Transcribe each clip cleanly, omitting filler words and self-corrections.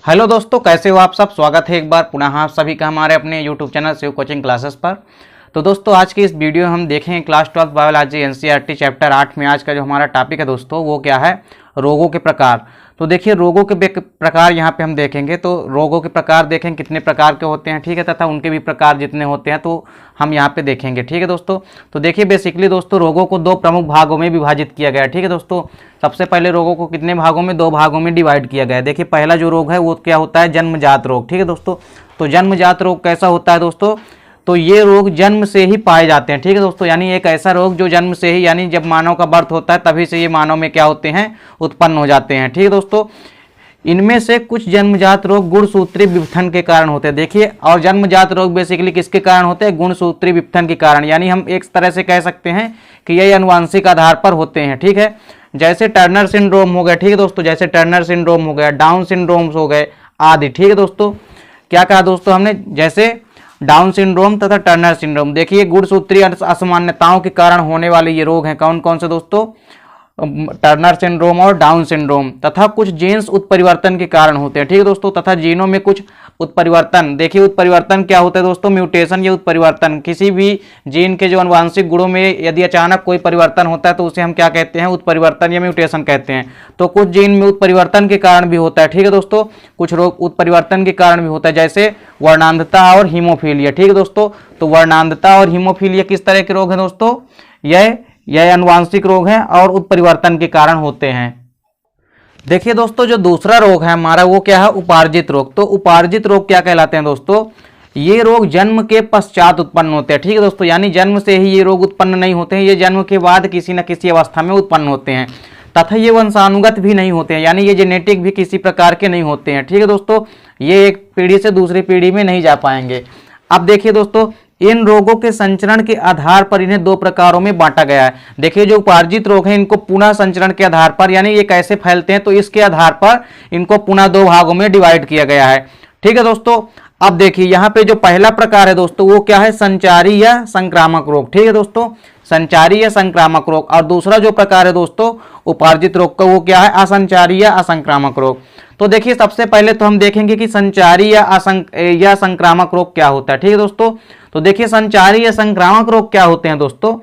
Hello दोस्तों, कैसे हो आप सब। स्वागत है एक बार पुनः आप सभी का हमारे अपने YouTube channel Shiv coaching classes पर। तो दोस्तों आज की इस वीडियो में हम देखेंगे क्लास 12 बायोलॉजी एनसीईआरटी चैप्टर 8 में आज का जो हमारा टॉपिक है दोस्तों वो क्या है, रोगों के प्रकार। तो देखिए रोगों के प्रकार यहाँ पे हम देखेंगे। तो रोगों के प्रकार देखेंगे कितने प्रकार के होते हैं, ठीक है, तथा उनके भी प्रकार जितने होते हैं तो हम यहाँ पे देखेंगे, ठीक है दोस्तों। तो देखिए बेसिकली दोस्तों रोगों को दो प्रमुख भागों में विभाजित किया गया है, ठीक है दोस्तों। सबसे पहले रोगों को कितने भागों में, दो भागों में डिवाइड किया गया है। देखिए पहला जो रोग है वो क्या होता है, जन्मजात रोग, ठीक है दोस्तों। तो जन्मजात रोग कैसा होता है दोस्तों, तो ये रोग जन्म से ही पाए जाते हैं, ठीक है दोस्तों। यानी एक ऐसा रोग जो जन्म से ही, यानी जब मानव का बर्थ होता है तभी से ये मानव में क्या होते हैं, उत्पन्न हो जाते हैं, ठीक है दोस्तों। इनमें से कुछ जन्मजात रोग गुणसूत्री विघटन के कारण होते हैं। देखिए और जन्मजात रोग बेसिकली किसके कारण होते हैं, गुणसूत्री विघटन के कारण। यानी हम एक तरह से कह सकते हैं कि ये अनुवांशिक आधार पर होते हैं, ठीक है। जैसे टर्नर सिंड्रोम हो गया, ठीक है दोस्तों, जैसे टर्नर सिंड्रोम हो गया, डाउन सिंड्रोम्स हो गए आदि, ठीक है दोस्तों। क्या कहा दोस्तों हमने, जैसे डाउन सिंड्रोम तथा टर्नर सिंड्रोम। देखिए गुणसूत्रीय असामान्यताओं के कारण होने वाले ये रोग हैं। कौन कौन से दोस्तों, टर्नर सिंड्रोम और डाउन सिंड्रोम। तथा कुछ जीन्स उत्परिवर्तन के कारण होते हैं, ठीक है दोस्तों। तथा जीनों में कुछ उत्परिवर्तन। देखिए उत्परिवर्तन क्या होता है दोस्तों, म्यूटेशन या उत्परिवर्तन। किसी भी जीन के जो अनुवांशिक गुणों में यदि अचानक कोई परिवर्तन होता है तो उसे हम क्या कहते हैं, उत्परिवर्तन या म्यूटेशन कहते हैं। तो कुछ जीन में उत्परिवर्तन के कारण भी होता है, ठीक है दोस्तों। कुछ रोग उत्परिवर्तन के कारण भी होता है, जैसे वर्णांधता और हीमोफीलिया, ठीक है दोस्तों। तो वर्णांधता और हीमोफीलिया किस तरह के रोग हैं दोस्तों, यह अनुवांशिक रोग हैं और उत्परिवर्तन के कारण होते हैं। देखिए दोस्तों जो दूसरा रोग है हमारा वो क्या है, उपार्जित रोग। तो उपार्जित रोग क्या कहलाते हैं दोस्तों, ये रोग जन्म के पश्चात उत्पन्न होते हैं, ठीक है दोस्तों। यानी जन्म से ही ये रोग उत्पन्न नहीं होते हैं, ये जन्म के बाद किसी न किसी अवस्था में उत्पन्न होते हैं। तथा ये वंशानुगत भी नहीं होते हैं, यानी ये जेनेटिक भी किसी प्रकार के नहीं होते हैं, ठीक है दोस्तों। ये एक पीढ़ी से दूसरी पीढ़ी में नहीं जा पाएंगे। अब देखिए दोस्तों इन रोगों के संचरण के आधार पर इन्हें दो प्रकारों में बांटा गया है। देखिए जो उपार्जित रोग हैं इनको पुनः संचरण के आधार पर, यानी ये कैसे फैलते हैं तो इसके आधार पर इनको पुनः दो भागों में डिवाइड किया गया है, ठीक है दोस्तों। अब देखिए यहाँ पे जो पहला प्रकार है दोस्तों वो क्या है, संचारी या संक्रामक रोग, ठीक है दोस्तों, संचारी या संक्रामक रोग। और दूसरा जो प्रकार है दोस्तों उपार्जित रोग का वो क्या है, असंचारी या असंक्रामक रोग। तो देखिए सबसे पहले तो हम देखेंगे कि संचारी या संक्रामक रोग क्या होता है, ठीक है दोस्तों। तो देखिए संचारी या संक्रामक रोग क्या होते हैं दोस्तों,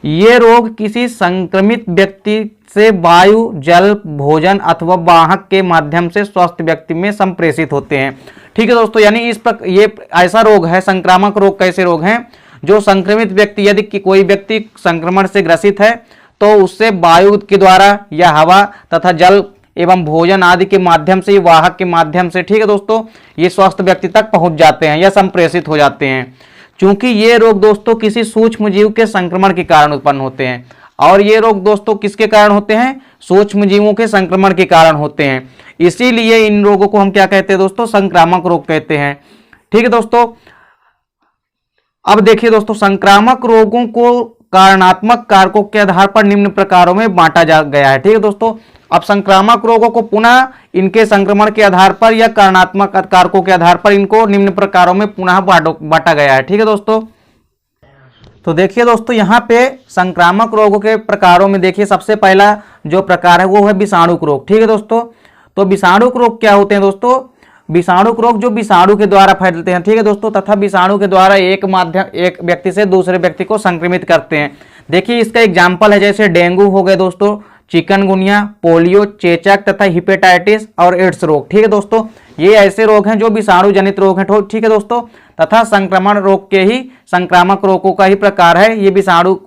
ये रोग किसी संक्रमित व्यक्ति से वायु, जल, भोजन अथवा वाहक के माध्यम से स्वस्थ व्यक्ति में संप्रेषित होते हैं, ठीक है दोस्तों। यानी ये ऐसा रोग है, संक्रामक रोग कैसे रोग हैं, जो संक्रमित व्यक्ति, यदि कोई व्यक्ति संक्रमण से ग्रसित है तो उससे वायु के द्वारा या हवा तथा जल एवं भोजन आदि के माध्यम से, वाहक के माध्यम से, ठीक है दोस्तों, ये स्वस्थ व्यक्ति तक पहुंच जाते हैं या संप्रेषित हो जाते हैं। चूंकि ये रोग दोस्तों किसी सूक्ष्म जीव के संक्रमण के कारण उत्पन्न होते हैं। और ये रोग दोस्तों किसके कारण होते हैं, सूक्ष्म जीवों के संक्रमण के कारण होते हैं। इसीलिए इन रोगों को हम क्या कहते हैं दोस्तों, संक्रामक रोग कहते हैं, ठीक है दोस्तों। अब देखिए दोस्तों संक्रामक रोगों को कारणात्मक कारकों के आधार पर निम्न प्रकारों में बांटा जा गया है, ठीक है दोस्तों। अब संक्रामक रोगों को पुनः इनके संक्रमण के आधार पर या कारणात्मक कारकों के आधार पर इनको निम्न प्रकारों में पुनः बांटा गया है, ठीक है दोस्तों। तो देखिए दोस्तों यहाँ पे संक्रामक रोगों के प्रकारों में देखिए सबसे पहला जो प्रकार है वो है विषाणुक रोग, ठीक है दोस्तों। तो विषाणुक रोग क्या होते हैं दोस्तों, विषाणुक रोग जो विषाणु के द्वारा फैलते हैं, ठीक है दोस्तों, तथा विषाणु के द्वारा एक व्यक्ति से दूसरे व्यक्ति को संक्रमित करते हैं। देखिए इसका एग्जाम्पल है जैसे डेंगू हो गए दोस्तों, चिकनगुनिया, पोलियो, चेचक तथा हिपेटाइटिस और एड्स रोग, ठीक है दोस्तों। ये ऐसे रोग हैं जो विषाणु जनित रोग हैं, ठीक है दोस्तों। तथा संक्रमण रोग के ही संक्रामक रोगों का ही प्रकार है ये विषाणु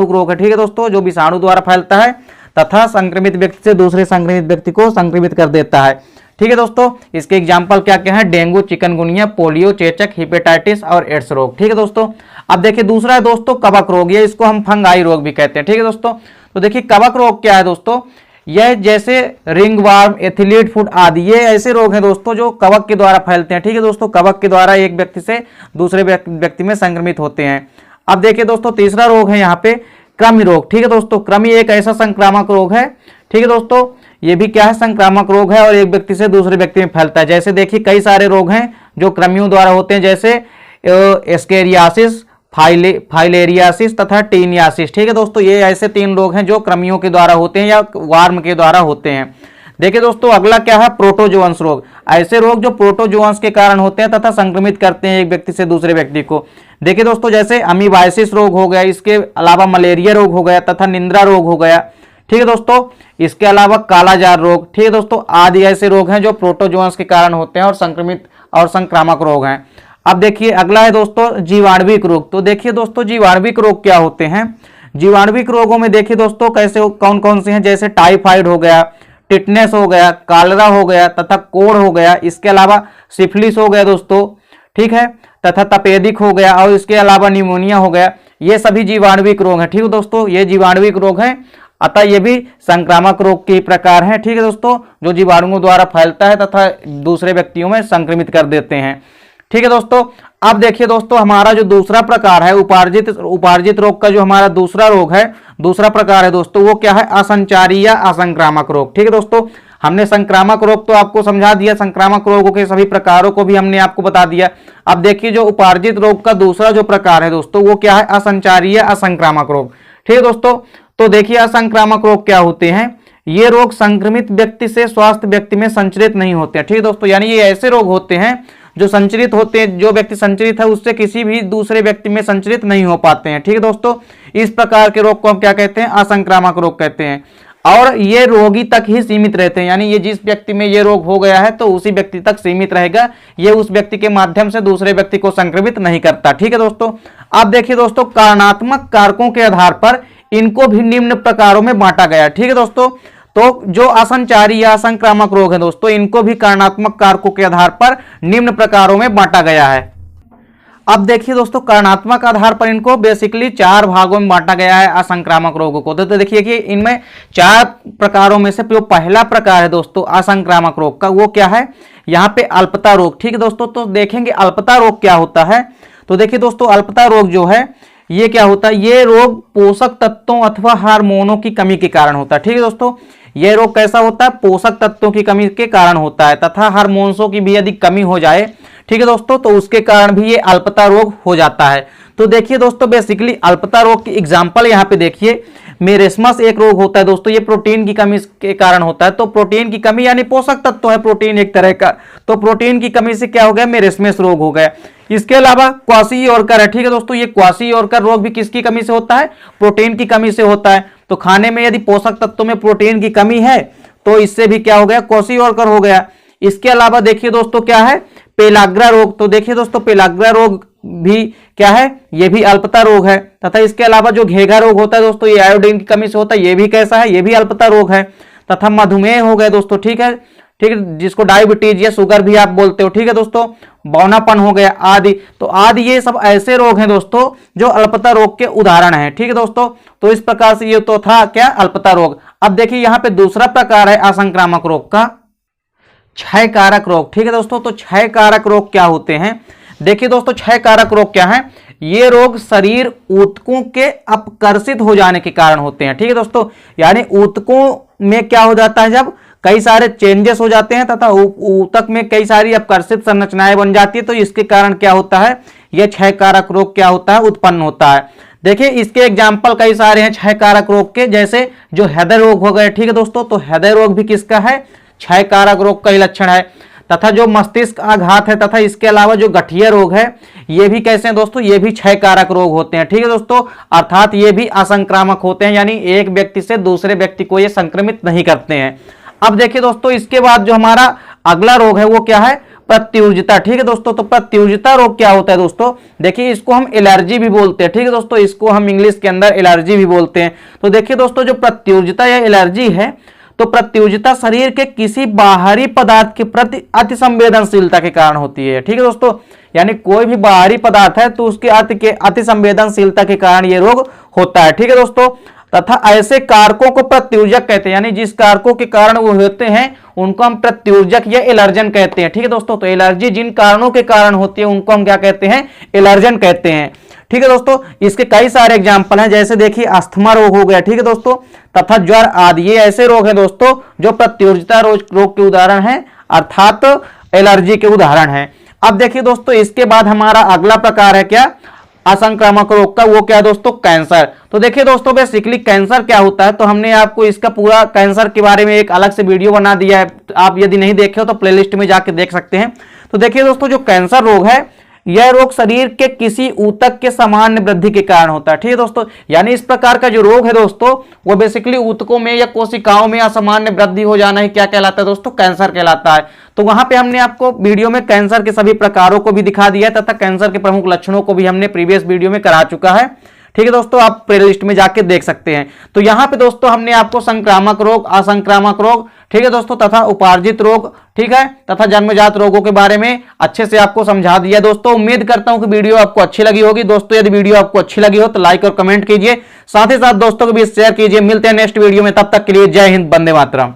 रोग है, ठीक है दोस्तों, जो विषाणु द्वारा फैलता है तथा संक्रमित व्यक्ति से दूसरे संक्रमित व्यक्ति को संक्रमित कर देता है, ठीक है दोस्तों। इसके एग्जाम्पल क्या क्या है, डेंगू, चिकनगुनिया, पोलियो, चेचक, हिपेटाइटिस और एड्स रोग, ठीक है दोस्तों। अब देखिए दूसरा है दोस्तों कवक रोग, ये इसको हम फंगाई रोग भी कहते हैं, ठीक है दोस्तों। तो देखिए कवक रोग क्या है दोस्तों, यह जैसे रिंग वार्म, एथिलीट फुट आदि ये ऐसे रोग हैं दोस्तों जो कवक के द्वारा फैलते हैं, ठीक है दोस्तों। कवक के द्वारा एक व्यक्ति से दूसरे व्यक्ति में संक्रमित होते हैं। अब देखिए दोस्तों तीसरा रोग है यहाँ पे कृमि रोग, ठीक है दोस्तों। कृमि एक ऐसा संक्रामक रोग है, ठीक है दोस्तों, ये भी क्या है, संक्रामक रोग है और एक व्यक्ति से दूसरे व्यक्ति में फैलता है। जैसे देखिए कई सारे रोग हैं जो कृमियों द्वारा होते हैं, जैसे एस्केरियासिस, फाइलेरियासिस तथा टीनियासिस, ठीक है दोस्तों। ये ऐसे तीन रोग हैं जो कृमियों के द्वारा होते हैं या वार्म के द्वारा होते हैं। देखिए दोस्तों अगला क्या है, प्रोटोजोअन्स रोग। ऐसे रोग जो प्रोटोजोअन्स के कारण होते हैं तथा संक्रमित करते हैं एक व्यक्ति से दूसरे व्यक्ति को। देखिए दोस्तों जैसे अमीबाइसिस रोग हो गया, इसके अलावा मलेरिया रोग हो गया तथा निंद्रा रोग हो गया, ठीक है दोस्तों। इसके अलावा कालाजार रोग, ठीक है दोस्तों, आदि ऐसे रोग हैं जो प्रोटोजोअन्स के कारण होते हैं और संक्रमित और संक्रामक रोग हैं। अब देखिए अगला है दोस्तों जीवाणुविक रोग। तो देखिए दोस्तों जीवाणुविक रोग क्या होते हैं। जीवाणुविक रोगों में देखिए दोस्तों कैसे कौन कौन से हैं, जैसे टाइफाइड हो गया, टिटनेस हो गया, कालरा हो गया तथा कोढ़ हो गया, इसके अलावा सिफिलिस हो गया दोस्तों, ठीक है, तथा तपेदिक हो गया और इसके अलावा निमोनिया हो गया। ये सभी जीवाणुविक रोग हैं, ठीक है दोस्तों, ये जीवाणुविक रोग हैं, अतः ये भी संक्रामक रोग के प्रकार हैं, ठीक है दोस्तों, जो जीवाणुओं द्वारा फैलता है तथा दूसरे व्यक्तियों में संक्रमित कर देते हैं, ठीक है दोस्तों। अब देखिए दोस्तों हमारा जो दूसरा प्रकार है उपार्जित रोग का जो हमारा दूसरा रोग है, दूसरा प्रकार है दोस्तों, वो क्या है, असंचारी या असंक्रामक रोग, ठीक है दोस्तों। हमने संक्रामक रोग तो आपको समझा दिया, संक्रामक रोगों के सभी प्रकारों को भी हमने आपको बता दिया। अब देखिए जो उपार्जित रोग का दूसरा जो प्रकार है दोस्तों, वो क्या है, असंचारी या असंक्रामक रोग, ठीक है दोस्तों। तो देखिए असंक्रामक रोग क्या होते हैं, ये रोग संक्रमित व्यक्ति से स्वस्थ व्यक्ति में संचरित नहीं होते हैं, ठीक है दोस्तों। यानी ये ऐसे रोग होते हैं जो संचरित होते हैं, जो व्यक्ति संचरित है उससे किसी भी दूसरे व्यक्ति में संचरित नहीं हो पाते हैं, ठीक है दोस्तों। इस प्रकार के रोग को हम क्या कहते हैं, असंक्रामक रोग कहते हैं। और ये रोगी तक ही सीमित रहते हैं, यानी ये जिस व्यक्ति में ये रोग हो गया है तो उसी व्यक्ति तक सीमित रहेगा, ये उस व्यक्ति के माध्यम से दूसरे व्यक्ति को संक्रमित नहीं करता, ठीक है दोस्तों। अब देखिए दोस्तों कारणात्मक कारकों के आधार पर इनको भी निम्न प्रकारों में बांटा गया, ठीक है दोस्तों। तो जो असंचारी या असंक्रामक रोग है दोस्तों, इनको भी कारणात्मक कारकों के आधार पर निम्न प्रकारों में बांटा गया है। अब देखिए दोस्तों कारणात्मक आधार पर इनको बेसिकली 4 भागों में बांटा गया है असंक्रामक रोगों को। तो देखिए कि इनमें 4 प्रकारों में से जो पहला प्रकार है दोस्तों असंक्रामक रोग का, वो क्या है, यहाँ पे अल्पता रोग, ठीक है दोस्तों। तो देखेंगे अल्पता रोग क्या होता है। तो देखिए दोस्तों अल्पता रोग जो है ये क्या होता है, ये रोग पोषक तत्वों अथवा हार्मोनों की कमी के कारण होता है, ठीक है दोस्तों। यह रोग कैसा होता है, पोषक तत्वों की कमी के कारण होता है तथा हार्मोन्सों की भी यदि कमी हो जाए, ठीक है दोस्तों, तो उसके कारण भी ये अल्पता रोग हो जाता है। तो देखिए दोस्तों बेसिकली अल्पता रोग की एग्जांपल यहाँ पे देखिए, मेरेस्मस एक रोग होता है दोस्तों, ये प्रोटीन की कमी के कारण होता है। तो प्रोटीन की कमी यानी पोषक तत्व है प्रोटीन एक तरह का, तो प्रोटीन की कमी से क्या हो गया, मेरेस्मस रोग हो गया। इसके अलावा क्वासी-योरकर है, ठीक है दोस्तों, ये क्वासी-योरकर रोग भी किसकी कमी से होता है, प्रोटीन की कमी से होता है। तो खाने में यदि पोषक तत्वों में प्रोटीन की कमी है तो इससे भी क्या हो गया, क्वासी-योरकर हो गया। इसके अलावा देखिए दोस्तों क्या है, पेलाग्रा रोग। तो देखिए दोस्तों पेलाग्रा रोग भी क्या है, ये भी अल्पता रोग है। तथा इसके अलावा जो घेघा रोग होता है दोस्तों, ये आयोडीन की कमी से होता है, ये भी कैसा है, ये भी अल्पता रोग है। तथा मधुमेह हो गया दोस्तों, ठीक है, जिसको डायबिटीज या शुगर भी आप बोलते हो, ठीक है दोस्तों, बौनापन हो गया आदि। तो आदि ये सब ऐसे रोग हैं दोस्तों जो अल्पता रोग के उदाहरण हैं, ठीक है दोस्तों। तो इस प्रकार से ये तो था क्या, अल्पता रोग। अब देखिए यहाँ पे दूसरा प्रकार है असंक्रामक रोग का, क्षय कारक रोग, ठीक है दोस्तों। तो क्षय कारक रोग क्या होते हैं, देखिए दोस्तों क्षय कारक रोग क्या है, ये रोग शरीर ऊतकों के अपकर्षित हो जाने के कारण होते हैं, ठीक है दोस्तों। यानी ऊतकों में क्या हो जाता है, जब कई सारे चेंजेस हो जाते हैं तथा ऊतक में कई सारी अपकर्षित संरचनाएं बन जाती है, तो इसके कारण क्या होता है, यह क्षय कारक रोग क्या होता है, उत्पन्न होता है। देखिए इसके एग्जाम्पल कई सारे हैं क्षय कारक रोग के, जैसे जो हृदय रोग हो गए, ठीक है दोस्तों। तो हृदय रोग भी किसका है, क्षय कारक रोग का ही लक्षण है। तथा जो मस्तिष्क आघात है तथा इसके अलावा जो गठिया रोग है, ये भी कैसे हैं दोस्तों, ये भी क्षय कारक रोग होते हैं, ठीक है दोस्तों। अर्थात ये भी असंक्रामक होते हैं, यानी एक व्यक्ति से दूसरे व्यक्ति को ये संक्रमित नहीं करते हैं। अब देखिए दोस्तों इसके बाद जो हमारा अगला रोग है वो क्या है, प्रत्युर्जिता, ठीक है दोस्तों। तो प्रत्युर्जिता रोग क्या होता है दोस्तों, देखिए इसको हम एलर्जी भी बोलते हैं, ठीक है दोस्तों, इसको हम इंग्लिश के अंदर एलर्जी भी बोलते हैं। तो देखिए दोस्तों जो प्रत्युर्जिता या एलर्जी है, तो प्रत्युर्जिता शरीर के किसी बाहरी पदार्थ के प्रति अति संवेदनशीलता के कारण होती है, ठीक है दोस्तों। यानी कोई भी बाहरी पदार्थ है तो उसके अति संवेदनशीलता के कारण यह रोग होता है, ठीक है दोस्तों। तथा ऐसे कारकों को प्रत्युर्जक कहते हैं, यानी जिस कारकों के कारण वो होते हैं उनको हम प्रत्युर्जक या एलर्जन कहते हैं, ठीक है दोस्तों। तो एलर्जी जिन कारणों के कारण होती है उनको हम क्या कहते हैं, एलर्जन कहते हैं, ठीक है दोस्तों। इसके कई सारे एग्जाम्पल हैं, जैसे देखिए अस्थमा रोग हो गया, ठीक है दोस्तों, तथा ज्वर आदि, ये ऐसे रोग हैं दोस्तों जो प्रत्युर्जिता रोग के उदाहरण हैं, अर्थात एलर्जी के उदाहरण हैं। अब देखिए दोस्तों इसके बाद हमारा अगला प्रकार है क्या, असंक्रामक रोग का, वो क्या है दोस्तों, कैंसर। तो देखिए दोस्तों बेसिकली कैंसर क्या होता है, तो हमने आपको इसका पूरा कैंसर के बारे में एक अलग से वीडियो बना दिया है, आप यदि नहीं देखे हो तो प्लेलिस्ट में जाके देख सकते हैं। तो देखिए दोस्तों जो कैंसर रोग है, यह रोग शरीर के किसी ऊतक के सामान्य वृद्धि के कारण होता है। ठीक है दोस्तों, यानी इस प्रकार का जो रोग है दोस्तों, वो बेसिकली ऊतकों में या कोशिकाओं में असामान्य वृद्धि हो जाना ही क्या कहलाता है दोस्तों, कैंसर कहलाता है। तो वहां पे हमने आपको वीडियो में कैंसर के सभी प्रकारों को भी दिखा दिया तथा कैंसर के प्रमुख लक्षणों को भी हमने प्रीवियस वीडियो में करा चुका है। ठीक है दोस्तों, आप प्लेलिस्ट में जाके देख सकते हैं। तो यहां पे दोस्तों हमने आपको संक्रामक रोग, असंक्रामक रोग, ठीक है दोस्तों, तथा उपार्जित रोग, ठीक है, तथा जन्मजात रोगों के बारे में अच्छे से आपको समझा दिया। दोस्तों उम्मीद करता हूं कि वीडियो आपको अच्छी लगी होगी। दोस्तों यदि वीडियो आपको अच्छी लगी हो तो लाइक और कमेंट कीजिए, साथ ही साथ दोस्तों को भी शेयर कीजिए। मिलते हैं नेक्स्ट वीडियो में, तब तक के लिए जय हिंद, वंदे मातरम।